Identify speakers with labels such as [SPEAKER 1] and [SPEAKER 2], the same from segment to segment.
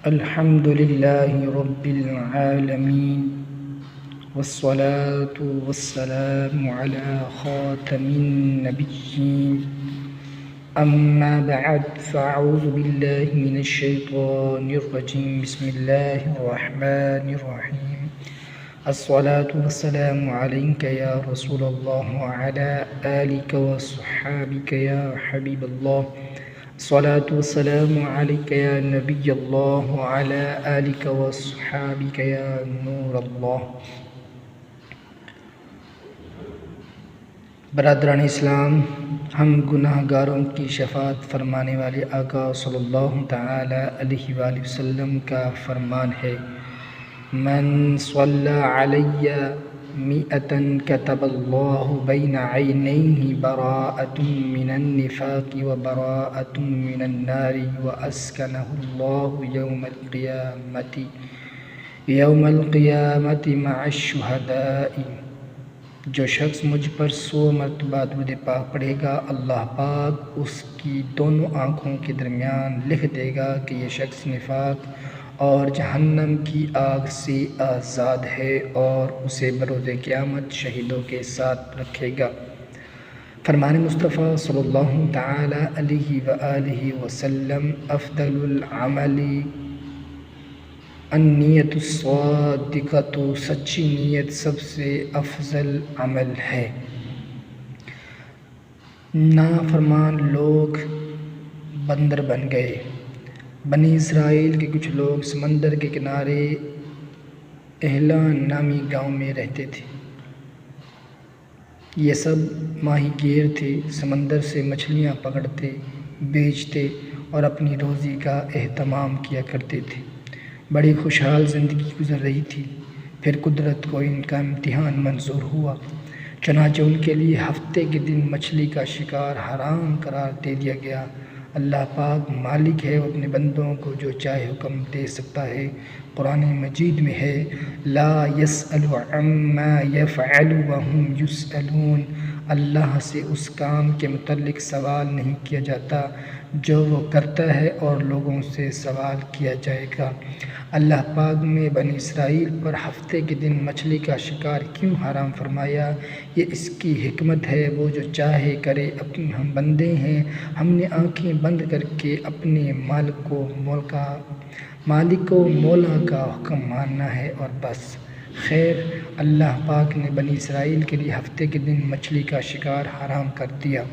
[SPEAKER 1] الحمد لله رب العالمين والصلاة والسلام على خاتم النبيين أما بعد فأعوذ بالله من الشيطان الرجيم بسم الله الرحمن الرحيم الصلاة والسلام عليك يا رسول الله وعلى آلك وصحابك يا حبيب الله الصلاة والسلام عليك يا نبي الله وعلى آلك وصحابك يا نور الله۔ برادران اسلام، ہم گناہ گاروں کی شفاعت فرمانے والے آقا صلی اللہ تعالی علیہ وآلہ وسلم کا فرمان ہے، من صلی علی مئة كتب اللہ بین عینیہ براءۃ من النفاق وبراءۃ من النار واسکنہ اللہ یوم القیامۃ مع الشہداء۔ جو شخص مجھ پر 100 مرتبہ درود پاک پڑھے گا، اللہ پاک اس کی دونوں آنکھوں کے درمیان لکھ دے گا کہ یہ شخص نفاق اور جہنم کی آگ سے آزاد ہے اور اسے بروز قیامت شہیدوں کے ساتھ رکھے گا۔ فرمان مصطفیٰ صلی اللہ تعالی علیہ وآلہ وسلم، افضل العمل النیت الصادقۃ، سچی نیت سب سے افضل عمل ہے۔ نافرمان لوگ بندر بن گئے۔ بنی اسرائیل کے کچھ لوگ سمندر کے کنارے اہلان نامی گاؤں میں رہتے تھے۔ یہ سب ماہی گیر تھے، سمندر سے مچھلیاں پکڑتے، بیچتے اور اپنی روزی کا اہتمام کیا کرتے تھے۔ بڑی خوشحال زندگی گزر رہی تھی۔ پھر قدرت کو ان کا امتحان منظور ہوا، چنانچہ ان کے لیے ہفتے کے دن مچھلی کا شکار حرام قرار دے دیا گیا۔ اللہ پاک مالک ہے، وہ اپنے بندوں کو جو چاہے حکم دے سکتا ہے۔ قرآن مجید میں ہے، لا يسأل عما يفعل وهم يسألون، اللہ سے اس کام کے متعلق سوال نہیں کیا جاتا جو وہ کرتا ہے اور لوگوں سے سوال کیا جائے گا۔ اللہ پاک نے بنی اسرائیل پر ہفتے کے دن مچھلی کا شکار کیوں حرام فرمایا؟ یہ اس کی حکمت ہے، وہ جو چاہے کرے، ہم بندے ہیں، ہم نے آنکھیں بند کر کے اپنے مالک و مولا کا حکم ماننا ہے اور بس۔ خیر، اللہ پاک نے بنی اسرائیل کے لیے ہفتے کے دن مچھلی کا شکار حرام کر دیا۔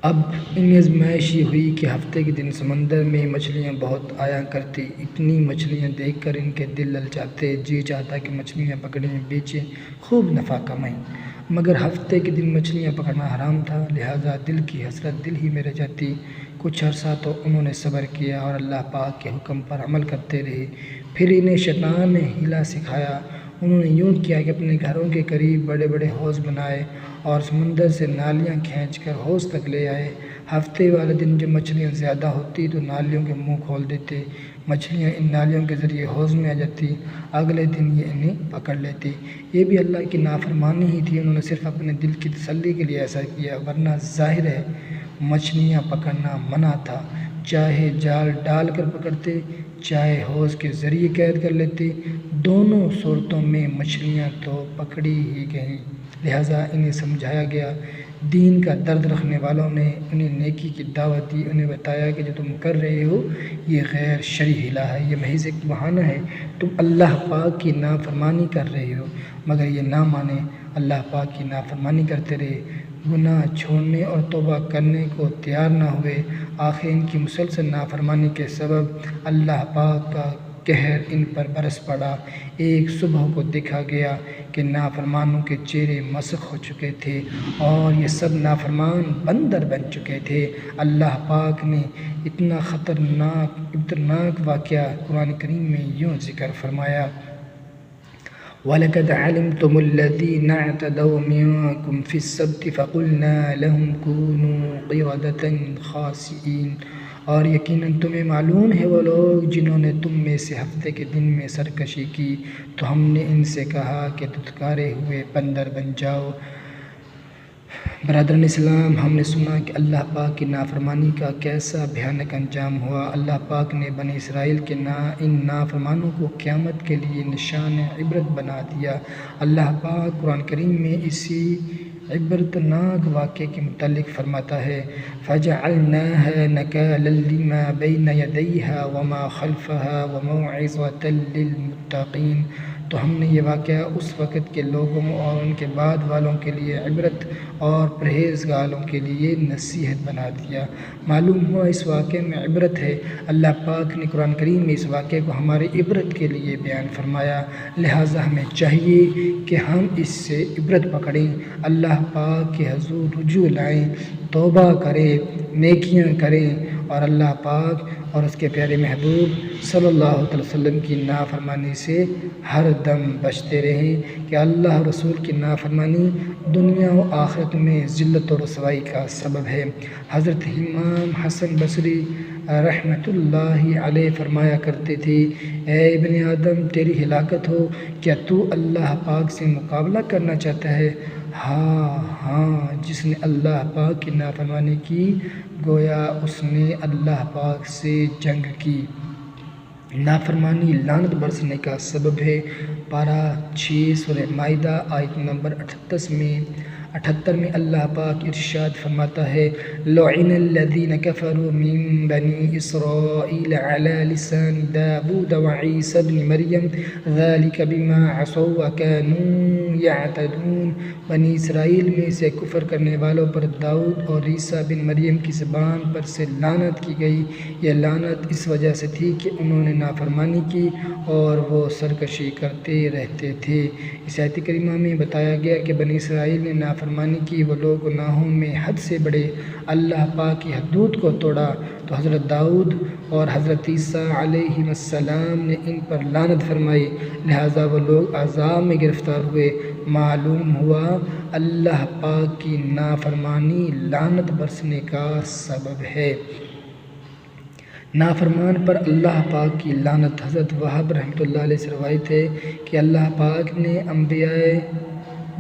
[SPEAKER 1] اب ان آزمائش یہ ہوئی کہ ہفتے کے دن سمندر میں مچھلیاں بہت آیا کرتی۔ اتنی مچھلیاں دیکھ کر ان کے دل للچاتے، جی چاہتا کہ مچھلیاں پکڑیں، بیچیں، خوب نفع کمائیں۔ مگر ہفتے کے دن مچھلیاں پکڑنا حرام تھا، لہٰذا دل کی حسرت دل ہی میں رہ جاتی۔ کچھ عرصہ تو انہوں نے صبر کیا اور اللہ پاک کے حکم پر عمل کرتے رہے۔ پھر انہیں شیطان نے حیلہ سکھایا۔ انہوں نے یوں کیا کہ اپنے گھروں کے قریب بڑے بڑے حوض بنائے اور سمندر سے نالیاں کھینچ کر حوض تک لے آئے۔ ہفتے والے دن جب مچھلیاں زیادہ ہوتی تو نالیوں کے منہ کھول دیتے، مچھلیاں ان نالیوں کے ذریعے حوض میں آ جاتی، اگلے دن یہ انہیں پکڑ لیتی۔ یہ بھی اللہ کی نافرمانی ہی تھی، انہوں نے صرف اپنے دل کی تسلی کے لیے ایسا کیا، ورنہ ظاہر ہے مچھلیاں پکڑنا منع تھا۔ چاہے جال ڈال کر پکڑتے، چاہے حوض کے ذریعے قید کر لیتے، دونوں صورتوں میں مچھلیاں تو پکڑی ہی گئیں۔ لہٰذا انہیں سمجھایا گیا۔ دین کا درد رکھنے والوں نے انہیں نیکی کی دعوت دی، انہیں بتایا کہ جو تم کر رہے ہو یہ غیر شرعی حیلہ ہے، یہ محض ایک بہانہ ہے، تم اللہ پاک کی نافرمانی کر رہے ہو۔ مگر یہ نہ مانے، اللہ پاک کی نافرمانی کرتے رہے، گناہ چھوڑنے اور توبہ کرنے کو تیار نہ ہوئے۔ آخر ان کی مسلسل نافرمانی کے سبب اللہ پاک کا قہر ان پر برس پڑا۔ ایک صبح کو دیکھا گیا کہ نافرمانوں کے چہرے مسخ ہو چکے تھے اور یہ سب نافرمان بندر بن چکے تھے۔ اللہ پاک نے اتنا خطرناک واقعہ قرآن کریم میں یوں ذکر فرمایا، وَلَقَدْ عَلِمْتُمُ الَّذِينَ اعْتَدَوْا مِنْكُمْ فِي السَّبْتِ فَقُلْنَا لَهُمْ كُونُوا قِرَدَةً خَاسِئِينَ، اور یقیناً تمہیں معلوم ہے وہ لوگ جنہوں نے تم میں سے ہفتے کے دن میں سرکشی کی، تو ہم نے ان سے کہا کہ دھتکارے ہوئے بندر بن جاؤ۔ برادران اسلام، ہم نے سنا کہ اللہ پاک کی نافرمانی کا کیسا بھیانک انجام ہوا۔ اللہ پاک نے بنی اسرائیل کے ان نافرمانوں کو قیامت کے لیے نشان عبرت بنا دیا۔ اللہ پاک قرآن کریم میں اسی عبرتناک واقعے کے متعلق فرماتا ہے فَجَعَلْنَاهَا نَكَالًا لِمَا بَيْنَ يَدَيْهَا وَمَا خَلْفَهَا وَمَوْعِظَةً لِلْمُتَّقِينَ۔ تو ہم نے یہ واقعہ اس وقت کے لوگوں اور ان کے بعد والوں کے لیے عبرت اور پرہیزگاروں کے لیے نصیحت بنا دیا۔ معلوم ہوا اس واقعے میں عبرت ہے۔ اللہ پاک نے قرآن کریم میں اس واقعے کو ہمارے عبرت کے لیے بیان فرمایا، لہٰذا ہمیں چاہیے کہ ہم اس سے عبرت پکڑیں، اللہ پاک کے حضور رجوع لائیں، توبہ کریں، نیکیاں کریں اور اللہ پاک اور اس کے پیارے محبوب صلی اللہ علیہ وسلم کی نافرمانی سے ہر دم بچتے رہیں کہ اللہ اور رسول کی نافرمانی دنیا و آخرت میں ذلت و رسوائی کا سبب ہے۔ حضرت امام حسن بصری رحمۃ اللہ علیہ فرمایا کرتے تھے، اے ابن آدم تیری ہلاکت ہو، کیا تو اللہ پاک سے مقابلہ کرنا چاہتا ہے؟ ہاں، جس نے اللہ پاک کی نافرمانی کی گویا اس نے اللہ پاک سے جنگ کی۔ نافرمانی لعنت برسنے کا سبب ہے۔ پارہ 6 سورہ مائدہ آیت نمبر 78 میں اللہ پاک ارشاد فرماتا ہے لعن الذین کفروا من بنی اسرائیل علی لسان داود وعیسی ابن مریم ذلک بما عصوا وکانوا یعتدون۔ بنی اسرائیل میں سے کفر کرنے والوں پر داؤد اور عیسیٰ بن مریم کی زبان پر سے لعنت کی گئی۔ یہ لعنت اس وجہ سے تھی کہ انہوں نے نافرمانی کی اور وہ سرکشی کرتے رہتے تھے۔ اس آیت کریمہ میں بتایا گیا کہ بنی اسرائیل نے نافرمانی کی، وہ لوگ گناہوں میں حد سے بڑھے، اللہ پاک کی حدود کو توڑا، تو حضرت داؤد اور حضرت عیسیٰ علیہ السلام نے ان پر لعنت فرمائی، لہٰذا وہ لوگ عذاب میں گرفتار ہوئے۔ معلوم ہوا اللہ پاک کی نافرمانی لعنت برسنے کا سبب ہے۔ نافرمان پر اللہ پاک کی لعنت۔ حضرت وہب رحمۃ اللہ علیہ سے روایت ہے کہ اللہ پاک نے انبیاء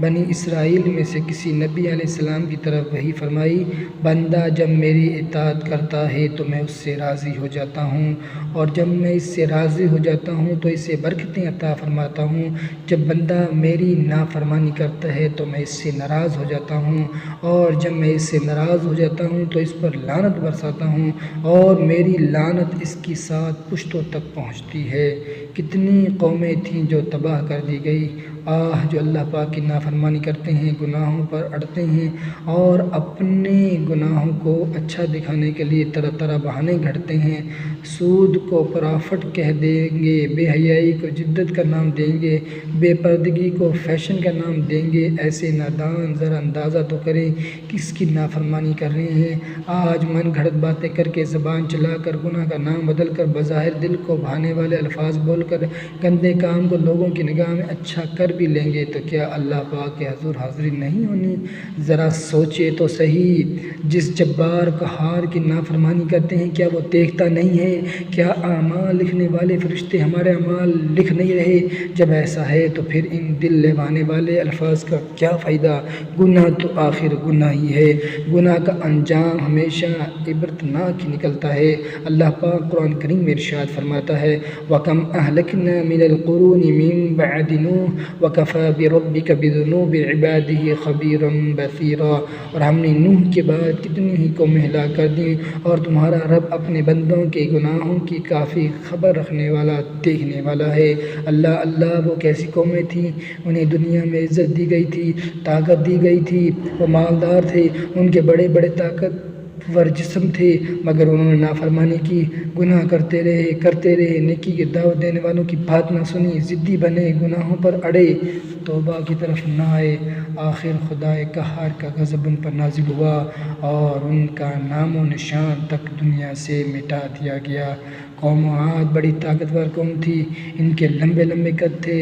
[SPEAKER 1] بنی اسرائیل میں سے کسی نبی علیہ السلام کی طرف وحی فرمائی، بندہ جب میری اطاعت کرتا ہے تو میں اس سے راضی ہو جاتا ہوں، اور جب میں اس سے راضی ہو جاتا ہوں تو اسے برکتیں عطا فرماتا ہوں، جب بندہ میری نافرمانی کرتا ہے تو میں اس سے ناراض ہو جاتا ہوں، اور جب میں اس سے ناراض ہو جاتا ہوں تو اس پر لعنت برساتا ہوں، اور میری لعنت اس کی 7 پشتوں تک پہنچتی ہے۔ کتنی قومیں تھیں جو تباہ کر دی گئی۔ جو اللہ پاک کی نافرمانی کرتے ہیں، گناہوں پر اڑتے ہیں اور اپنے گناہوں کو اچھا دکھانے کے لیے طرح طرح بہانے گھڑتے ہیں، سود کو پرافٹ کہہ دیں گے، بے حیائی کو جدت کا نام دیں گے، بے پردگی کو فیشن کا نام دیں گے، ایسے نادان ذرا اندازہ تو کریں کس کی نافرمانی کر رہے ہیں۔ آج من گھڑت باتیں کر کے، زبان چلا کر، گناہ کا نام بدل کر، بظاہر دل کو بھانے والے الفاظ بول کر گندے کام کو لوگوں کی نگاہ میں اچھا کر بھی لیں گے تو کیا اللہ پاک کے حضور حاضری نہیں ہونی؟ ذرا سوچے تو صحیح، جس جبار قہار کی نافرمانی کرتے ہیں کیا وہ دیکھتا نہیں ہے؟ کیا اعمال لکھنے والے فرشتے ہمارے اعمال لکھ نہیں رہے؟ جب ایسا ہے تو پھر ان دل لہوانے والے الفاظ کا کیا فائدہ؟ گناہ تو آخر گناہ ہی ہے، گناہ کا انجام ہمیشہ عبرتناک ہی نکلتا ہے۔ اللہ پاک قرآن کریم میں ارشاد فرماتا ہے وَكَمْ أَهْلَكْنَا مِنَ الْقُرُونِ مِنْ بَعْدِ نُوحٍ وَكَفَىٰ بِرَبِّكَ بِذُنُوبِ عِبَادِهِ خَبِيرًا بَصِيرًا۔ اور ہم نے نوح کے بعد کتنی ہی قومیں ہلاک کر دیں، اور تمہارا رب اپنے بندوں کے گناہوں کی کافی خبر رکھنے والا، دیکھنے والا ہے۔ اللہ وہ کیسی قومیں تھیں، انہیں دنیا میں عزت دی گئی تھی، طاقت دی گئی تھی، وہ مالدار تھے، ان کے بڑے بڑے طاقتور جسم تھے، مگر انہوں نے نافرمانی کی، گناہ کرتے رہے، نیکی کی دعوت دینے والوں کی بات نہ سنی، ضدی بنے، گناہوں پر اڑے، توبہ کی طرف نہ آئے۔ آخر خدائے قہار کا غضب ان پر نازل ہوا اور ان کا نام و نشان تک دنیا سے مٹا دیا گیا۔ قوم عاد بڑی طاقتور قوم تھی، ان کے لمبے لمبے قد تھے،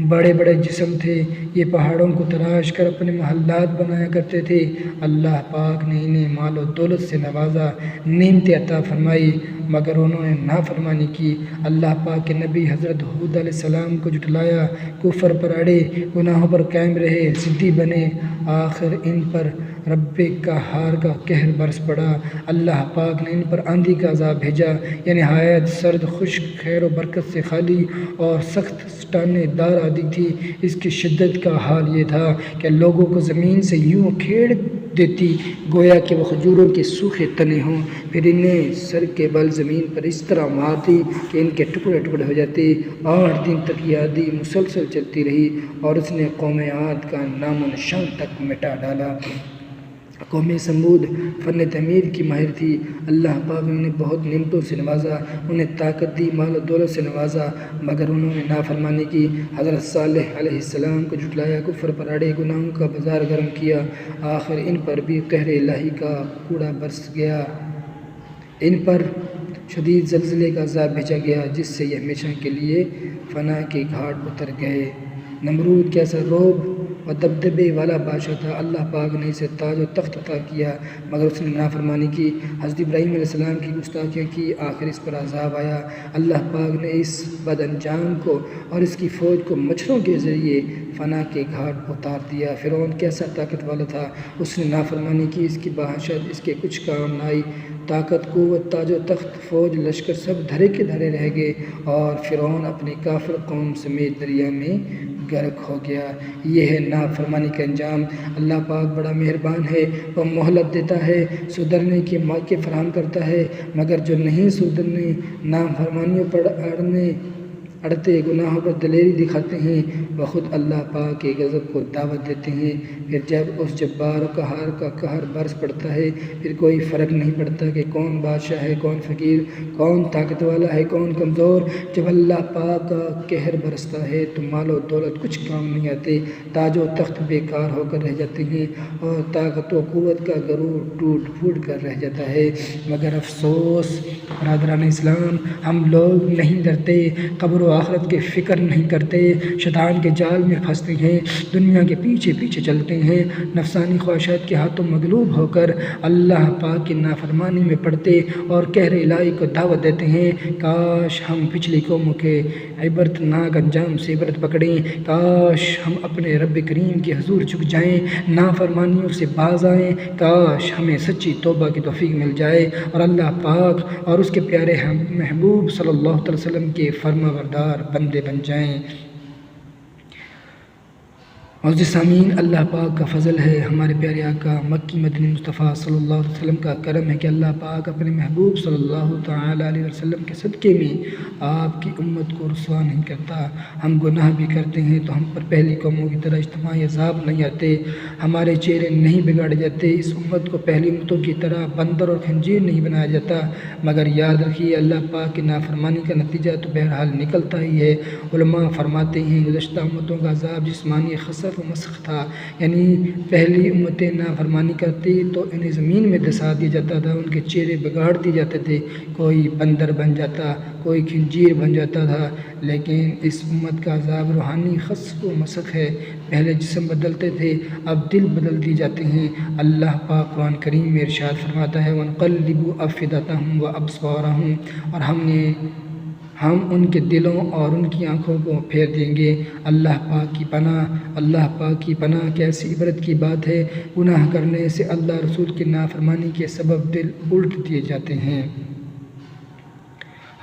[SPEAKER 1] بڑے بڑے جسم تھے، یہ پہاڑوں کو تراش کر اپنے محلات بنایا کرتے تھے۔ اللہ پاک نے انہیں مال و دولت سے نوازا، نعمتیں عطا فرمائی، مگر انہوں نے نافرمانی کی، اللہ پاک کے نبی حضرت ہود علیہ السلام کو جھٹلایا، کفر پر اڑے، گناہوں پر قائم رہے، ضدی بنے، آخر ان پر رب قہار کا قہر برس پڑا۔ اللہ پاک نے ان پر آندھی کا عذاب بھیجا، یہ نہایت سرد، خشک، خیر و برکت سے خالی اور سخت سٹانے دار آندھی تھی۔ اس کی شدت کا حال یہ تھا کہ لوگوں کو زمین سے یوں کھیڑ دیتی گویا کہ وہ کھجوروں کے سوکھے تنے ہوں، پھر انہیں سر کے بل زمین پر اس طرح مارتی کہ ان کے ٹکڑے ٹکڑے ہو جاتے۔ 8 دن تک یہ آندھی مسلسل چلتی رہی اور اس نے قوم عاد کا نام و نشان تک مٹا ڈالا۔ قوم سمود فن تعمیر کی ماہر تھی، اللہ پاک نے انہیں بہت نعمتوں سے نوازا، انہیں طاقت دی، مال و دولت سے نوازا، مگر انہوں نے نافرمانی کی، حضرت صالح علیہ السلام کو جھٹلایا، کفر پر اڑے، گناہوں کا بازار گرم کیا، آخر ان پر بھی قہر الہی کا کوڑا برس گیا، ان پر شدید زلزلے کا عذاب بھیجا گیا جس سے یہ ہمیشہ کے لیے فنا کے گھاٹ اتر گئے۔ نمرود کیسا روب و دبدبے والا بادشاہ تھا، اللہ پاک نے اسے تاج و تخت عطا کیا مگر اس نے نافرمانی کی، حضرت ابراہیم علیہ السلام کی گستاخیاں کی، آخر اس پر عذاب آیا۔ اللہ پاک نے اس بد انجام کو اور اس کی فوج کو مچھروں کے ذریعے فنا کے گھاٹ اتار دیا۔ فرعون کیسا طاقت والا تھا، اس نے نافرمانی کی، اس کی بحثت اس کے کچھ کام نہ آئی، طاقت، قوت، تاج و تخت، فوج، لشکر سب دھرے کے دھرے رہ گئے اور فرعون اپنی کافر قوم سمیت دریا میں غرق ہو گیا۔ یہ ہے نافرمانی کا انجام۔ اللہ پاک بڑا مہربان ہے، وہ مہلت دیتا ہے، سدھرنے کے موقع فراہم کرتا ہے، مگر جو نہیں سدھرنے، نافرمانیوں پر اڑتے، گناہوں پر دلیری دکھاتے ہیں، وہ خود اللہ پاک کے غضب کو دعوت دیتے ہیں۔ پھر جب اس جبار و قہار کا قہر برس پڑتا ہے، پھر کوئی فرق نہیں پڑتا کہ کون بادشاہ ہے، کون فقیر، کون طاقت والا ہے، کون کمزور۔ جب اللہ پاک کا قہر برستا ہے تو مال و دولت کچھ کام نہیں آتے، تاج و تخت بیکار ہو کر رہ جاتے ہیں اور طاقت و قوت کا غرور ٹوٹ پھوٹ کر رہ جاتا ہے۔ مگر افسوس برادران اسلام، ہم لوگ نہیں ڈرتے، قبر و آخرت کی فکر نہیں کرتے، شیطان کے جال میں پھنستے ہیں، دنیا کے پیچھے پیچھے چلتے ہیں، نفسانی خواہشات کے ہاتھوں مغلوب ہو کر اللہ پاک کی نافرمانی میں پڑتے اور قہر الہی کو دعوت دیتے ہیں۔ کاش ہم پچھلی قوموں کے عبرتناک انجام سے عبرت پکڑیں، کاش ہم اپنے رب کریم کے حضور جھک جائیں، نافرمانیوں سے باز آئیں، کاش ہمیں سچی توبہ کی توفیق مل جائے اور اللہ پاک اور اس کے پیارے محبوب صلی اللہ علیہ وسلم کے فرما بردار بندے بن جائیں۔ معزز سامعین، اللہ پاک کا فضل ہے، ہمارے پیارے آقا مکی مدنی مصطفیٰ صلی اللہ علیہ وسلم کا کرم ہے کہ اللہ پاک اپنے محبوب صلی اللہ تعالیٰ علیہ وسلم کے صدقے میں آپ کی امت کو رسوا نہیں کرتا۔ ہم گناہ بھی کرتے ہیں تو ہم پر پہلی قوموں کی طرح اجتماعی عذاب نہیں آتے، ہمارے چہرے نہیں بگاڑے جاتے، اس امت کو پہلی امتوں کی طرح بندر اور خنزیر نہیں بنایا جاتا، مگر یاد رکھیے اللہ پاک کی نافرمانی کا نتیجہ تو بہرحال نکلتا ہی ہے۔ علماء فرماتے ہیں گزشتہ امتوں کا عذاب جسمانی خسف و مسخ تھا، یعنی پہلی امتیں نافرمانی کرتی تو انہیں زمین میں دسا دیا جاتا تھا، ان کے چہرے بگاڑ دیے جاتے تھے، کوئی بندر بن جاتا، کوئی خنزیر بن جاتا تھا، لیکن اس امت کا عذاب روحانی خسف و مسخ ہے، پہلے جسم بدلتے تھے، اب دل بدل دیے جاتے ہیں۔ اللہ پاک قرآن کریم میں ارشاد فرماتا ہے وَنُقَلِّبُ أَفْئِدَتَهُمْ وَأَبْصَارَهُمْ، اور ہم ان کے دلوں اور ان کی آنکھوں کو پھیر دیں گے۔ اللہ پاک کی پناہ، اللہ پاک کی پناہ، کیسی عبرت کی بات ہے، گناہ کرنے سے اللہ رسول کی نافرمانی کے سبب دل الٹ دیے جاتے ہیں۔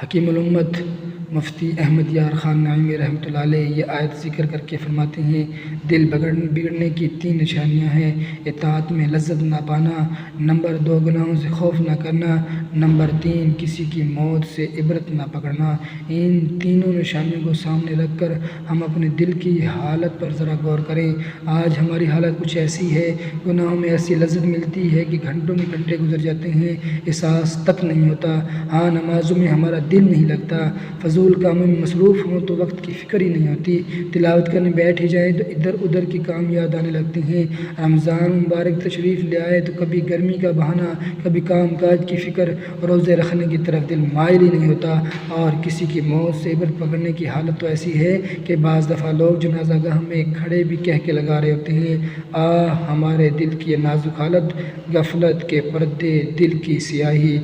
[SPEAKER 1] حکیم الامت مفتی احمد یار خان نعیمی رحمۃ اللہ علیہ یہ آیت ذکر کر کے فرماتے ہیں دل بگڑنے کی 3 نشانیاں ہیں: اطاعت میں لذت نہ پانا، نمبر 2 گناہوں سے خوف نہ کرنا، نمبر 3 کسی کی موت سے عبرت نہ پکڑنا۔ ان تینوں نشانیوں کو سامنے رکھ کر ہم اپنے دل کی حالت پر ذرا غور کریں۔ آج ہماری حالت کچھ ایسی ہے، گناہوں میں ایسی لذت ملتی ہے کہ گھنٹوں کے گھنٹے گزر جاتے ہیں، احساس تک نہیں ہوتا۔ ہاں، نمازوں میں ہمارا دل نہیں لگتا، فضول کاموں میں مصروف ہوں تو وقت کی فکر ہی نہیں ہوتی، تلاوت کرنے بیٹھ ہی جائیں تو ادھر ادھر کی کام یاد آنے لگتے ہیں۔ رمضان مبارک تشریف لے آئے تو کبھی گرمی کا بہانہ، کبھی کام کاج کی فکر، روزے رکھنے کی طرف دل مائل ہی نہیں ہوتا، اور کسی کی موت سے عبرت پکڑنے کی حالت تو ایسی ہے کہ بعض دفعہ لوگ جنازہ گاہ میں کھڑے بھی کہہ کے لگا رہے ہوتے ہیں ہمارے دل کی نازک حالت، غفلت کے پردے، دل کی سیاہی۔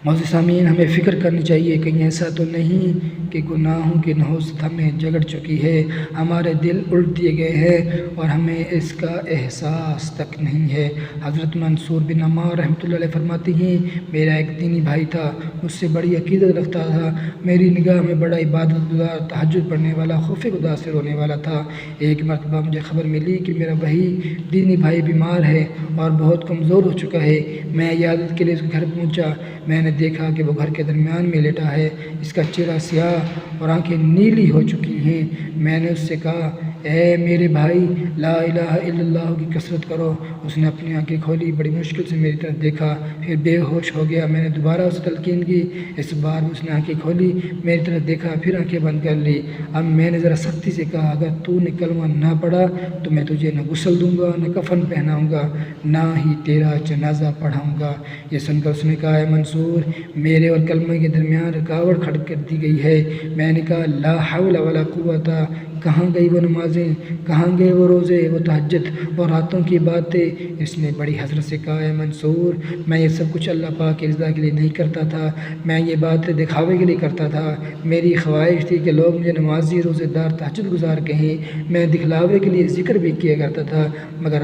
[SPEAKER 1] معزز سامعین، ہمیں فکر کرنی چاہیے کہیں ایسا تو نہیں کہ گناہوں کی نحوست ہمیں جگڑ چکی ہے، ہمارے دل الٹ دیے گئے ہیں اور ہمیں اس کا احساس تک نہیں ہے۔ حضرت منصور بن عمار رحمۃ اللہ علیہ فرماتے ہیں، میرا ایک دینی بھائی تھا، مجھ سے بڑی عقیدت رکھتا تھا، میری نگاہ میں بڑا عبادت گزار، تہجد پڑھنے والا، خوف خدا سے رونے والا تھا۔ ایک مرتبہ مجھے خبر ملی کہ میرا وہی دینی بھائی بیمار ہے اور بہت کمزور ہو چکا ہے۔ میں عیادت کے لیے اس کے گھر پہنچا، میں نے دیکھا کہ وہ گھر کے درمیان میں لیٹا ہے، اس کا چہرہ سیاہ اور آنکھیں نیلی ہو چکی ہیں۔ میں نے اس سے کہا، اے میرے بھائی، لا الہ الا اللہ کی کثرت کرو۔ اس نے اپنی آنکھیں کھولی، بڑی مشکل سے میری طرف دیکھا، پھر بے ہوش ہو گیا۔ میں نے دوبارہ اسے تلقین کی، اس بار اس نے آنکھیں کھولی، میری طرف دیکھا، پھر آنکھیں بند کر لی۔ اب میں نے ذرا سختی سے کہا، اگر تو نے کلمہ نہ پڑھا تو میں تجھے نہ غسل دوں گا، نہ کفن پہناؤں گا، نہ ہی تیرا جنازہ پڑھاؤں گا۔ یہ سن کر اس نے کہا، اے منصور، میرے اور کلمہ کے درمیان رکاوٹ کھڑی کر دی گئی ہے۔ میں نے کہا، لا حول ولا قوت، کہاں گئی وہ نمازیں، کہاں گئے وہ روزے، وہ تہجد اور راتوں کی باتیں؟ اس نے بڑی حسرت سے کہا، اے منصور، میں یہ سب کچھ اللہ پاک کی رضا کے لیے نہیں کرتا تھا، میں یہ باتیں دکھاوے کے لیے کرتا تھا۔ میری خواہش تھی کہ لوگ مجھے نمازی، روزے دار، تہجد گزار کہیں، میں دکھلاوے کے لیے ذکر بھی کیا کرتا تھا، مگر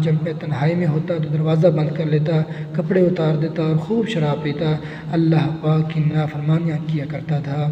[SPEAKER 1] جب میں تنہائی میں ہوتا تو دروازہ بند کر لیتا، کپڑے اتار دیتا اور خوب شراب پیتا، اللہ پاک کی نافرمانیاں کیا کرتا تھا۔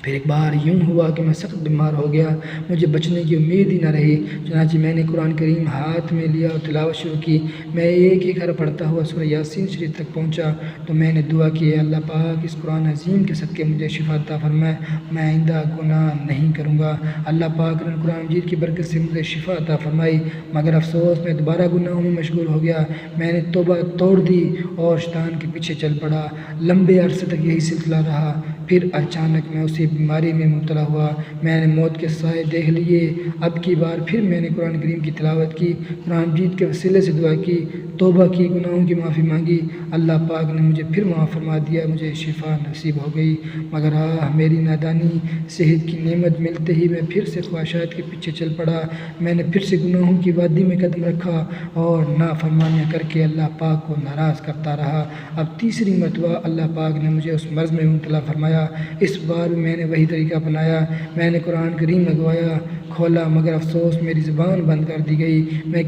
[SPEAKER 1] پھر ایک بار یوں ہوا کہ میں سخت بیمار ہو گیا، مجھے بچنے کی امید ہی نہ رہی، چنانچہ میں نے قرآن کریم ہاتھ میں لیا اور تلاوت شروع کی۔ میں ایک ایک حرف پڑھتا ہوا سورہ یاسین شریف تک پہنچا تو میں نے دعا کی، اے اللہ پاک، اس قرآن عظیم کے صدقے مجھے شفا عطا فرمائے، میں آئندہ گناہ نہیں کروں گا۔ اللہ پاک نے قرآن مجید کی برکت سے مجھے شفا عطا فرمائی، مگر افسوس میں دوبارہ گناہوں میں مشغول ہو گیا۔ میں نے توبہ توڑ دی اور شیطان کے پیچھے چل پڑا۔ لمبے عرصے تک یہی سلسلہ رہا، پھر اچانک میں اسی بیماری میں مبتلا ہوا، میں نے موت کے سائے دیکھ لیے۔ اب کی بار پھر میں نے قرآن کریم کی تلاوت کی، قرآن مجید کے وسیلے سے دعا کی، توبہ کی، گناہوں کی معافی مانگی، اللہ پاک نے مجھے پھر معاف فرما دیا، مجھے شفا نصیب ہو گئی۔ مگر میری نادانی، صحت کی نعمت ملتے ہی میں پھر سے خواہشات کے پیچھے چل پڑا، میں نے پھر سے گناہوں کی وادی میں قدم رکھا اور نافرمانیاں کر کے اللہ پاک کو ناراض کرتا رہا۔ اب تیسری مرتبہ اللہ پاک نے مجھے اس مرض میں مبتلا فرمایا۔ اس بار میں نے وہی طریقہ اپنایا، میں نے قرآن کریم لگوایا، کھولا، مگر افسوس میری زبان بند کر دی گئی۔ میں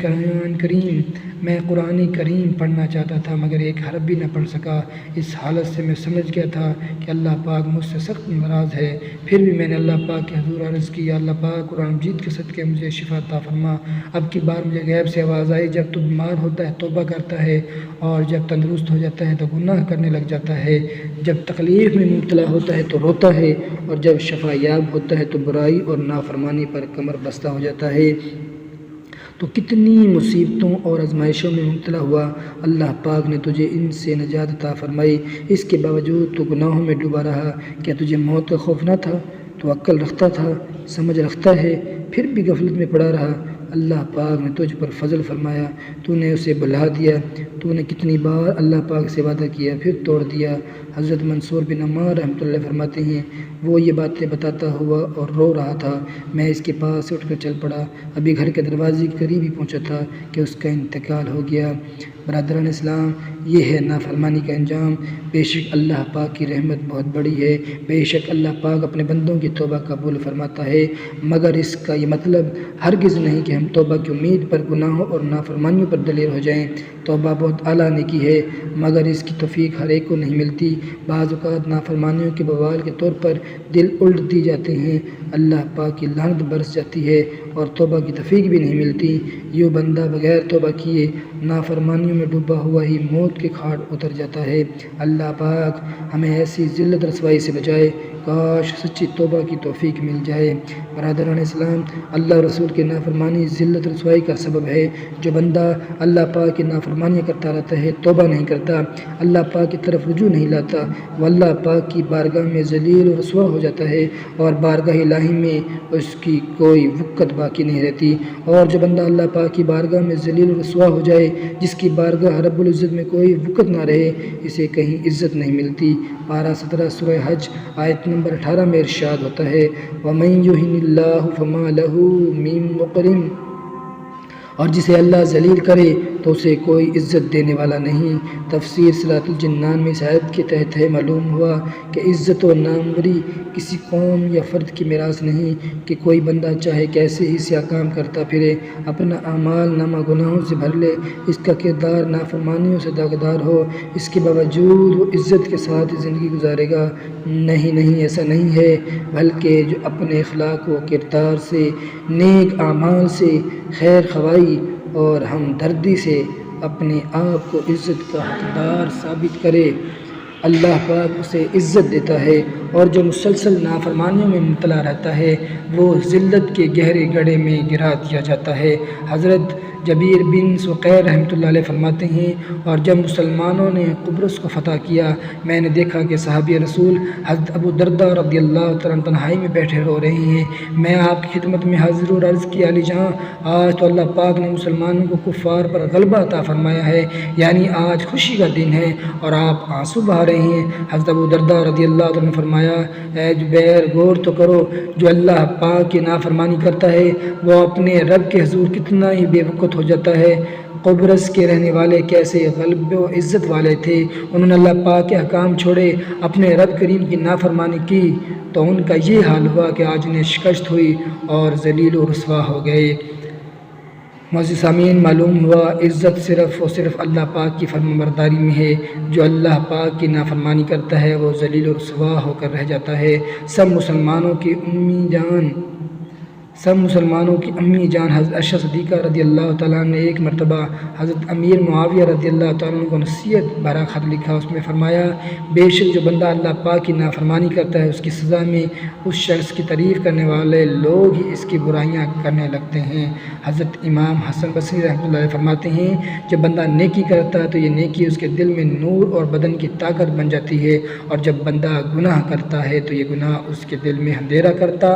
[SPEAKER 1] قرآن کریم پڑھنا چاہتا تھا مگر ایک حرف بھی نہ پڑھ سکا۔ اس حالت سے میں سمجھ گیا تھا کہ اللہ پاک مجھ سے سخت ناراض ہے۔ پھر بھی میں نے اللہ پاک کے حضور عرض کی، یا اللہ پاک، قرآن مجید کے صدقے مجھے شفا عطا فرما۔ اب کی بار مجھے غیب سے آواز آئی، جب تو بیمار ہوتا ہے توبہ کرتا ہے اور جب تندرست ہو جاتا ہے تو گناہ کرنے لگ جاتا ہے، جب تکلیف میں مبتلا ہوتا ہے تو روتا ہے اور جب شفا یاب ہوتا ہے تو برائی اور نافرمانی پر کمر بستہ ہو جاتا ہے۔ تو کتنی مصیبتوں اور آزمائشوں میں مبتلا ہوا، اللہ پاک نے تجھے ان سے نجات عطا فرمائی، اس کے باوجود تو گناہوں میں ڈوبا رہا۔ کیا تجھے موت کا خوف نہ تھا؟ تو عقل رکھتا تھا، سمجھ رکھتا ہے، پھر بھی غفلت میں پڑا رہا۔ اللہ پاک نے تجھ پر فضل فرمایا، تو نے اسے بھلا دیا۔ تو نے کتنی بار اللہ پاک سے وعدہ کیا پھر توڑ دیا۔ حضرت منصور بن عمار رحمۃ اللہ فرماتے ہیں، وہ یہ باتیں بتاتا ہوا اور رو رہا تھا، میں اس کے پاس سے اٹھ کر چل پڑا، ابھی گھر کے دروازے کے قریب ہی پہنچا تھا کہ اس کا انتقال ہو گیا۔ برادران اسلام، یہ ہے نافرمانی کا انجام۔ بے شک اللہ پاک کی رحمت بہت بڑی ہے، بے شک اللہ پاک اپنے بندوں کی توبہ قبول فرماتا ہے، مگر اس کا یہ مطلب ہرگز نہیں کہ ہم توبہ کی امید پر گناہوں اور نافرمانیوں پر دلیر ہو جائیں۔ توبہ بہت اعلیٰ نیکی ہے مگر اس کی توفیق ہر ایک کو نہیں ملتی۔ بعض اوقات نافرمانیوں کے بوال کے طور پر دل الٹ دی جاتے ہیں، اللہ پاک کی لعنت برس جاتی ہے اور توبہ کی توفیق بھی نہیں ملتی۔ یوں بندہ بغیر توبہ کیے نافرمانیوں میں ڈوبا ہوا ہی موت کے گھاٹ اتر جاتا ہے۔ اللہ پاک ہمیں ایسی ذلت رسوائی سے بچائے، کاش سچی توبہ کی توفیق مل جائے۔ برادران اسلام، اللہ رسول کی نافرمانی ذلت رسوائی کا سبب ہے۔ جو بندہ اللہ پاک کی نافرمانیاں کرتا رہتا ہے، توبہ نہیں کرتا، اللہ پاک کی طرف رجوع نہیں لاتا، وہ اللہ پاک کی بارگاہ میں ذلیل و رسوا ہو جاتا ہے اور بارگاہ الہی میں اس کی کوئی وقت باقی نہیں رہتی۔ اور جو بندہ اللہ پاک کی بارگاہ میں ذلیل و رسوا ہو جائے، جس کی بارگاہ رب العزت میں کوئی وقت نہ رہے، اسے کہیں عزت نہیں ملتی۔ پارہ 17 سورہ حج آیت نمبر 18 میں ارشاد ہوتا ہے، وَمَن يُهِنِ اللَّهُ فَمَا لَهُ مِن مُّكْرِمٍ، اور جسے اللہ ذلیل کرے تو اسے کوئی عزت دینے والا نہیں۔ تفسیر صراط الجنان میں اس آیت کے تحت ہے معلوم ہوا کہ عزت و ناموری کسی قوم یا فرد کی میراث نہیں کہ کوئی بندہ چاہے کیسے ہی سیاہ کام کرتا پھرے، اپنا اعمال نامہ گناہوں سے بھر لے، اس کا کردار نافرمانیوں سے داغدار ہو، اس کے باوجود وہ عزت کے ساتھ زندگی گزارے گا۔ نہیں، ایسا نہیں ہے، بلکہ جو اپنے اخلاق و کردار سے، نیک اعمال سے، خیر خواہی اور ہمدردی سے اپنے آپ کو عزت کا حقدار ثابت کرے، اللہ پاک اسے عزت دیتا ہے، اور جو مسلسل نافرمانیوں میں مبتلا رہتا ہے وہ ذلت کے گہرے گڑھے میں گرا دیا جاتا ہے۔ حضرت جبیر بن سقیر رحمۃ اللہ علیہ فرماتے ہیں، اور جب مسلمانوں نے قبرص کو فتح کیا، میں نے دیکھا کہ صحابی رسول حضرت ابو درداء رضی اللہ تعالیٰ تنہائی میں بیٹھے رو رہے ہیں۔ میں آپ کی خدمت میں حاضر اور عرض کیا، علی جان، آج تو اللہ پاک نے مسلمانوں کو کفار پر غلبہ عطا فرمایا ہے، یعنی آج خوشی کا دن ہے اور آپ آنسو بہا رہے ہیں۔ حضرت ابو درداء رضی اللہ تعالیٰ نے فرمایا، اے جبیر، غور تو کرو، جو اللہ پاک کی نافرمانی کرتا ہے وہ اپنے رب کے حضور کتنا ہی بے وقت ہو جاتا ہے۔ قبرص کے رہنے والے کیسے غلبہ و عزت والے تھے، انہوں نے اللہ پاک کے احکام چھوڑے، اپنے رب کریم کی نافرمانی کی تو ان کا یہ حال ہوا کہ آج انہیں شکست ہوئی اور ذلیل و رسوا ہو گئے۔ معزز سامعین، معلوم ہوا عزت صرف اور صرف اللہ پاک کی فرمانبرداری میں ہے۔ جو اللہ پاک کی نافرمانی کرتا ہے وہ ذلیل و رسوا ہو کر رہ جاتا ہے۔ سب مسلمانوں کی امی جان حضرت عائشہ صدیقہ رضی اللہ تعالیٰ نے ایک مرتبہ حضرت امیر معاویہ رضی اللہ تعالیٰ کو نصیحت بھرا خط لکھا۔ اس میں فرمایا، بے شک جو بندہ اللہ پاک کی نافرمانی کرتا ہے اس کی سزا میں اس شخص کی تعریف کرنے والے لوگ ہی اس کی برائیاں کرنے لگتے ہیں۔ حضرت امام حسن بصری رحمۃ اللہ علیہ فرماتے ہیں، جب بندہ نیکی کرتا ہے تو یہ نیکی اس کے دل میں نور اور بدن کی طاقت بن جاتی ہے، اور جب بندہ گناہ کرتا ہے تو یہ گناہ اس کے دل میں اندھیرا کرتا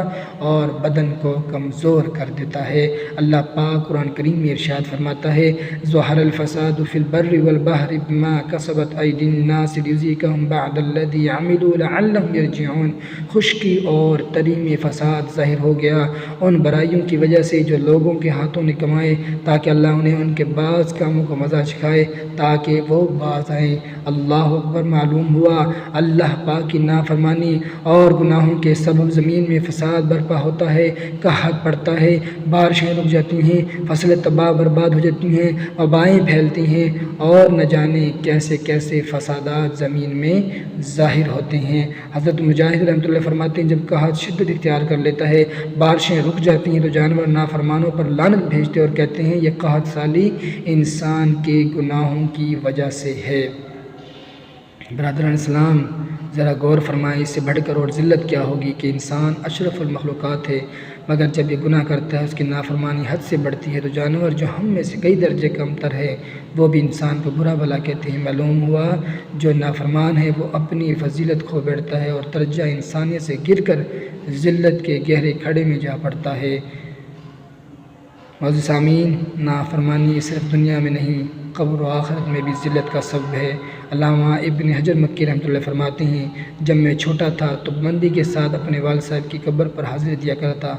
[SPEAKER 1] اور بدن کو کمزور کر دیتا ہے۔ اللہ پاک قرآن کریم میں ارشاد فرماتا ہے، ظہر الفساد فی البر والبحر بما کسبت ایدی الناس لیذیقہم بعض الذی عملوا لعلہم یرجعون۔ خشکی اور تری میں فساد ظاہر ہو گیا ان برائیوں کی وجہ سے جو لوگوں کے ہاتھوں نے کمائے، تاکہ اللہ انہیں ان کے بعض کاموں کو مزہ چکھائے تاکہ وہ باز آئیں۔ اللہ اکبر۔ معلوم ہوا اللہ پاک کی نافرمانی اور گناہوں کے سبب زمین میں فساد برپا ہوتا ہے، قحط پڑتا ہے، بارشیں رک جاتی ہیں، فصلیں تباہ برباد ہو جاتی ہیں، وبائیں پھیلتی ہیں، اور نہ جانے کیسے کیسے فسادات زمین میں ظاہر ہوتے ہیں۔ حضرت مجاہد رحمۃ اللہ فرماتے ہیں، جب قحط شدت اختیار کر لیتا ہے، بارشیں رک جاتی ہیں، تو جانور نافرمانوں پر لعنت بھیجتے اور کہتے ہیں، یہ قحط سالی انسان کے گناہوں کی وجہ سے ہے۔ برادران اسلام، ذرا غور فرمائیں، اس سے بڑھ کر اور ذلت کیا ہوگی کہ انسان اشرف المخلوقات ہے، مگر جب یہ گناہ کرتا ہے، اس کی نافرمانی حد سے بڑھتی ہے، تو جانور جو ہم میں سے کئی درجے کم تر ہے وہ بھی انسان کو برا بھلا کہتے ہیں۔ معلوم ہوا جو نافرمان ہے وہ اپنی فضیلت کھو بیٹھتا ہے اور درجہ انسانیت سے گر کر ذلت کے گہرے کھڑے میں جا پڑتا ہے۔ معزز سامعین، نافرمانی صرف دنیا میں نہیں، قبر و آخرت میں بھی ذلت کا سبب ہے۔ علامہ ابن حجر مکی رحمۃ اللہ فرماتے ہیں، جب میں چھوٹا تھا تو پابندی کے ساتھ اپنے والد صاحب کی قبر پر حاضری دیا کرتا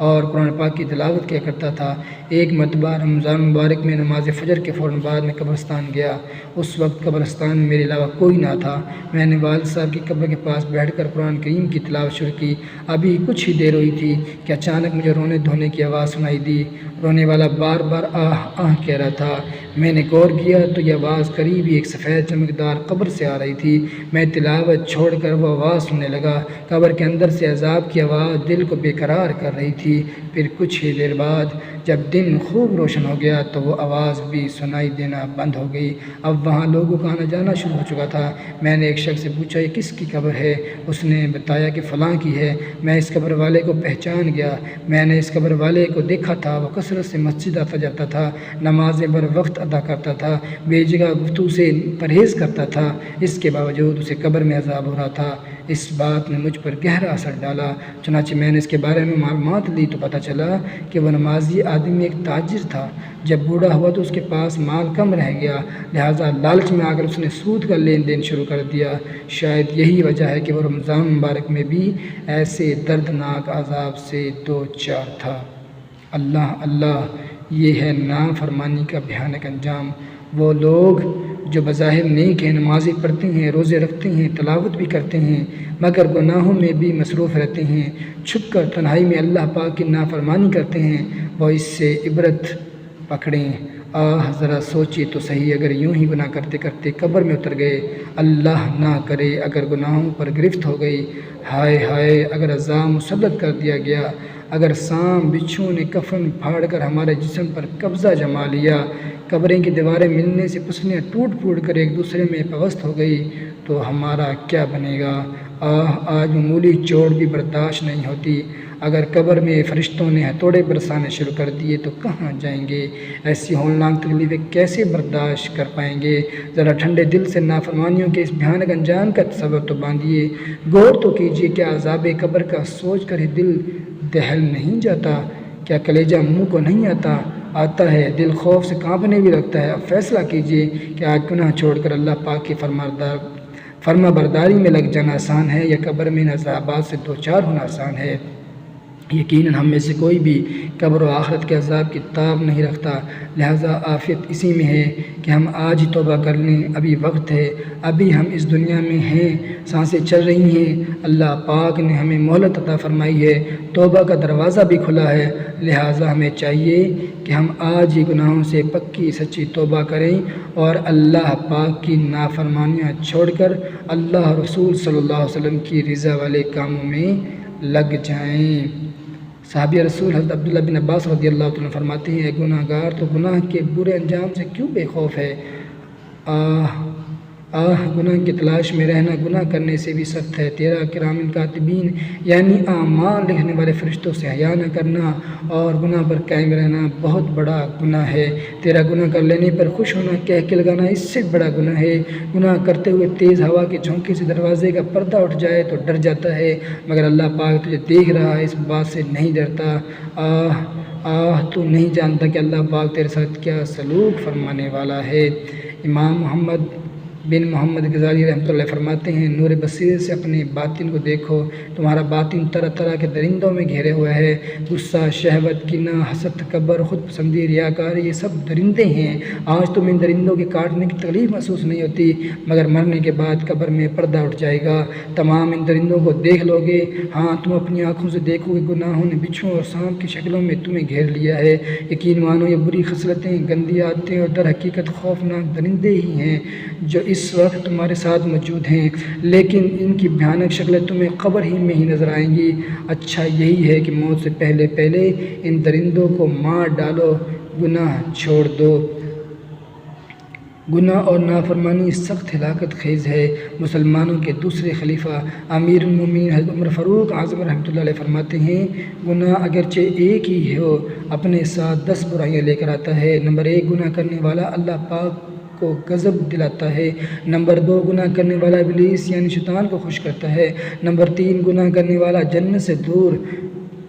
[SPEAKER 1] اور قرآن پاک کی تلاوت کیا کرتا تھا۔ ایک مرتبہ رمضان مبارک میں نماز فجر کے فوراً بعد میں قبرستان گیا۔ اس وقت قبرستان میں میرے علاوہ کوئی نہ تھا۔ میں نے والد صاحب کی قبر کے پاس بیٹھ کر قرآن کریم کی تلاوت شروع کی۔ ابھی کچھ ہی دیر ہوئی تھی کہ اچانک مجھے رونے دھونے کی آواز سنائی دی۔ رونے والا بار بار آہ آہ کہہ رہا تھا۔ میں نے غور کیا تو یہ آواز قریب ہی ایک سفید چمکدار قبر سے آ رہی تھی۔ میں تلاوت چھوڑ کر وہ آواز سننے لگا۔ قبر کے اندر سے عذاب کی آواز دل کو بے قرار کر رہی تھی۔ پھر کچھ ہی دیر بعد جب دن خوب روشن ہو گیا تو وہ آواز بھی سنائی دینا بند ہو گئی۔ اب وہاں لوگوں کا آنا جانا شروع ہو چکا تھا۔ میں نے ایک شخص سے پوچھا، یہ کس کی قبر ہے؟ اس نے بتایا کہ فلاں کی ہے۔ میں اس قبر والے کو پہچان گیا۔ میں نے اس قبر والے کو دیکھا تھا، وہ کثرت سے مسجد آتا جاتا تھا، نمازیں بر وقت ادا کرتا تھا، بے جگہ گفتگو سے پرہیز کرتا تھا، اس کے باوجود اسے قبر میں عذاب ہو رہا تھا۔ اس بات نے مجھ پر گہرا اثر ڈالا۔ چنانچہ میں نے اس کے بارے میں معلومات لی تو پتہ چلا کہ وہ نمازی آدمی ایک تاجر تھا۔ جب بوڑھا ہوا تو اس کے پاس مال کم رہ گیا، لہٰذا لالچ میں آ کر اس نے سود کا لین دین شروع کر دیا۔ شاید یہی وجہ ہے کہ وہ رمضان مبارک میں بھی ایسے دردناک عذاب سے دو چار تھا۔ اللہ اللہ، یہ ہے نافرمانی کا بھیانک انجام۔ وہ لوگ جو بظاہر نیک ہیں، نمازیں پڑھتے ہیں، روزے رکھتے ہیں، تلاوت بھی کرتے ہیں، مگر گناہوں میں بھی مصروف رہتے ہیں، چھپ کر تنہائی میں اللہ پاک کی نافرمانی کرتے ہیں، وہ اس سے عبرت پکڑیں۔ ذرا سوچیے تو صحیح، اگر یوں ہی گناہ کرتے کرتے قبر میں اتر گئے، اللہ نہ کرے اگر گناہوں پر گرفت ہو گئی، ہائے ہائے اگر عذاب مسلط کر دیا گیا، اگر سام بچھو نے کفن پھاڑ کر ہمارے جسم پر قبضہ جما لیا، قبریں کی دیواریں ملنے سے پسلیاں ٹوٹ پھوٹ کر ایک دوسرے میں پیوست ہو گئی، تو ہمارا کیا بنے گا؟ آج معمولی چوٹ بھی برداشت نہیں ہوتی، اگر قبر میں فرشتوں نے ہتھوڑے برسانے شروع کر دیے تو کہاں جائیں گے؟ ایسی ہولناک تکلیفیں کیسے برداشت کر پائیں گے؟ ذرا ٹھنڈے دل سے نافرمانیوں کے اس بھیانک انجام کا تصور تو باندھیے، غور تو کیجیے، کیا عذاب قبر کا سوچ کر ہی دل دہل نہیں جاتا؟ کیا کلیجہ منہ کو نہیں آتا ہے؟ دل خوف سے کانپنے بھی لگتا ہے۔ اب فیصلہ کیجیے کہ آج گناہ چھوڑ کر اللہ پاک کی فرما برداری میں لگ جانا آسان ہے، یا قبر میں عذابات سے دوچار ہونا آسان ہے؟ یقیناً ہم میں سے کوئی بھی قبر و آخرت کے عذاب کی تاب نہیں رکھتا، لہٰذا عافیت اسی میں ہے کہ ہم آج ہی توبہ کر لیں، ابھی وقت ہے، ابھی ہم اس دنیا میں ہیں، سانسیں چل رہی ہیں، اللہ پاک نے ہمیں مہلت عطا فرمائی ہے، توبہ کا دروازہ بھی کھلا ہے، لہٰذا ہمیں چاہیے کہ ہم آج ہی گناہوں سے پکی سچی توبہ کریں اور اللہ پاک کی نافرمانیاں چھوڑ کر اللہ رسول صلی اللہ علیہ وسلم کی رضا والے کاموں میں لگ جائیں۔ صحابی رسول حضرت عبداللہ بن عباس رضی اللہ عنہ فرماتے ہیں، گناہ گار تو گناہ کے برے انجام سے کیوں بے خوف ہے؟ گناہ کی تلاش میں رہنا گناہ کرنے سے بھی سخت ہے۔ تیرا کرام الکاتبین یعنی اعمال لکھنے والے فرشتوں سے حیا نہ کرنا اور گناہ پر قائم رہنا بہت بڑا گناہ ہے۔ تیرا گناہ کر لینے پر خوش ہونا، کہہ کے لگانا اس سے بڑا گناہ ہے۔ گناہ کرتے ہوئے تیز ہوا کے جھونکے سے دروازے کا پردہ اٹھ جائے تو ڈر جاتا ہے، مگر اللہ پاک تجھے دیکھ رہا ہے، اس بات سے نہیں ڈرتا۔ تو نہیں جانتا کہ اللہ پاک تیرے ساتھ کیا سلوک فرمانے والا ہے۔ امام محمد بن محمد غزالی رحمۃ اللہ فرماتے ہیں، نور بصیرت سے اپنے باطن کو دیکھو، تمہارا باطن طرح طرح کے درندوں میں گھیرے ہوا ہے۔ غصہ، شہوت، کینہ، حسد، تکبر، خود پسندی، ریاکاری، یہ سب درندے ہیں۔ آج تم ان درندوں کے کاٹنے کی تکلیف محسوس نہیں ہوتی، مگر مرنے کے بعد قبر میں پردہ اٹھ جائے گا، تمام ان درندوں کو دیکھ لو گے۔ ہاں، تم اپنی آنکھوں سے دیکھو گے گناہوں نے بچھو اور سانپ کی شکلوں میں تمہیں گھیر لیا ہے۔ یقین مانو یہ بری خصلتیں، گندی عادتیں اور در حقیقت خوفناک درندے ہی ہیں جو اس وقت تمہارے ساتھ موجود ہیں، لیکن ان کی بھیانک شکلیں تمہیں قبر ہی میں ہی نظر آئیں گی۔ اچھا یہی ہے کہ موت سے پہلے ان درندوں کو مار ڈالو، گناہ چھوڑ دو۔ گناہ اور نافرمانی سخت ہلاکت خیز ہے۔ مسلمانوں کے دوسرے خلیفہ امیر المومنین حضرت عمر فاروق اعظم رحمۃ اللہ علیہ فرماتے ہیں، گناہ اگرچہ ایک ہی ہو اپنے ساتھ 10 برائیاں لے کر آتا ہے۔ نمبر 1، گناہ کرنے والا اللہ پاک کو غضب دلاتا ہے۔ نمبر 2، گناہ کرنے والا ابلیس یعنی شیطان کو خوش کرتا ہے۔ نمبر 3، گناہ کرنے والا جنت سے دور۔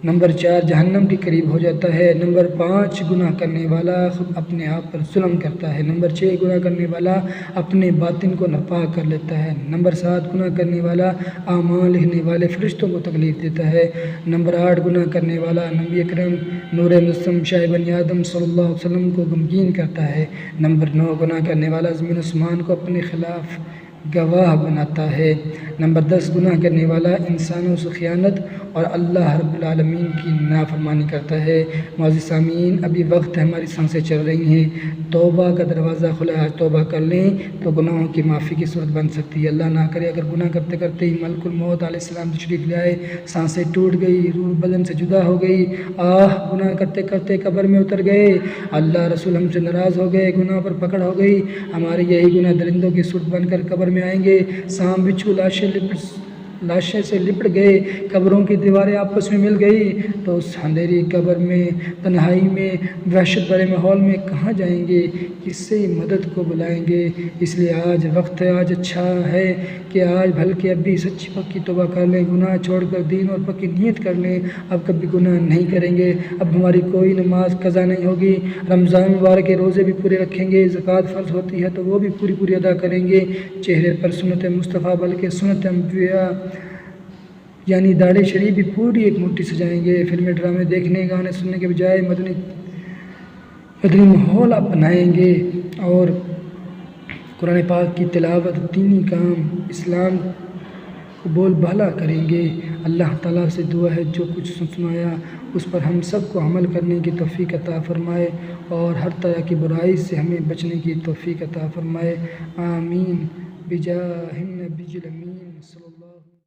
[SPEAKER 1] نمبر 4، جہنم کے قریب ہو جاتا ہے۔ نمبر 5، گناہ کرنے والا خود اپنے آپ پر ظلم کرتا ہے۔ نمبر 6، گناہ کرنے والا اپنے باطن کو ناپاک کر لیتا ہے۔ نمبر 7، گناہ کرنے والا اعمال لکھنے والے فرشتوں کو تکلیف دیتا ہے۔ نمبر 8، گناہ کرنے والا نبی اکرم نور مجسم شاہ بنی آدم صلی اللہ علیہ وسلم کو غمگین کرتا ہے۔ نمبر 9، گناہ کرنے والا زمین آسمان کو اپنے خلاف گواہ بناتا ہے۔ نمبر 10، گناہ کرنے والا انسانوں سے خیانت اور اللہ رب العالمین کی نافرمانی کرتا ہے۔ معزز سامعین، ابھی وقت ہے، ہماری سانسیں چل رہی ہیں، توبہ کا دروازہ کھلا ہے، آج توبہ کر لیں تو گناہوں کی معافی کی صورت بن سکتی ہے۔ اللہ نہ کرے اگر گناہ کرتے کرتے ہی ملک الموت علیہ السلام تشریف لے آئے، سانسیں ٹوٹ گئی، روح بدن سے جدا ہو گئی، گناہ کرتے کرتے قبر میں اتر گئے، اللہ رسول ہم سے ناراض ہو گئے، گناہ پر پکڑ ہو گئی، ہمارے یہی گناہ درندوں کی صورت بن کر قبر میں آئیں گے، سانپ بچھو لاشیں سے لپٹ گئے، قبروں کی دیواریں آپس میں مل گئی، تو اس اندھیری قبر میں، تنہائی میں، وحشت بھرے ماحول میں کہاں جائیں گے؟ کس سے مدد کو بلائیں گے؟ اس لیے آج وقت ہے، آج اچھا ہے کہ آج بلکہ اب بھی سچی پکی توبہ کر لیں، گناہ چھوڑ کر دین اور پکی نیت کر لیں، اب کبھی گناہ نہیں کریں گے، اب ہماری کوئی نماز قضا نہیں ہوگی، رمضان مبارک کے روزے بھی پورے رکھیں گے، زکوٰۃ فرض ہوتی ہے تو وہ بھی پوری ادا کریں گے، چہرے پر سنت مصطفیٰ بلکہ سنت انبیاء یعنی داڑھی شریف بھی پوری ایک مٹھی سجائیں گے، فلمیں ڈرامے دیکھنے، گانے سننے کے بجائے مدنی ماحول اپنائیں گے اور قرآن پاک کی تلاوت، دینی کام، اسلام کو بول بالا کریں گے۔ اللہ تعالیٰ سے دعا ہے جو کچھ سنایا اس پر ہم سب کو عمل کرنے کی توفیق عطا فرمائے اور ہر طرح کی برائی سے ہمیں بچنے کی توفیق عطا فرمائے۔ آمین بجاہ النبی الامین۔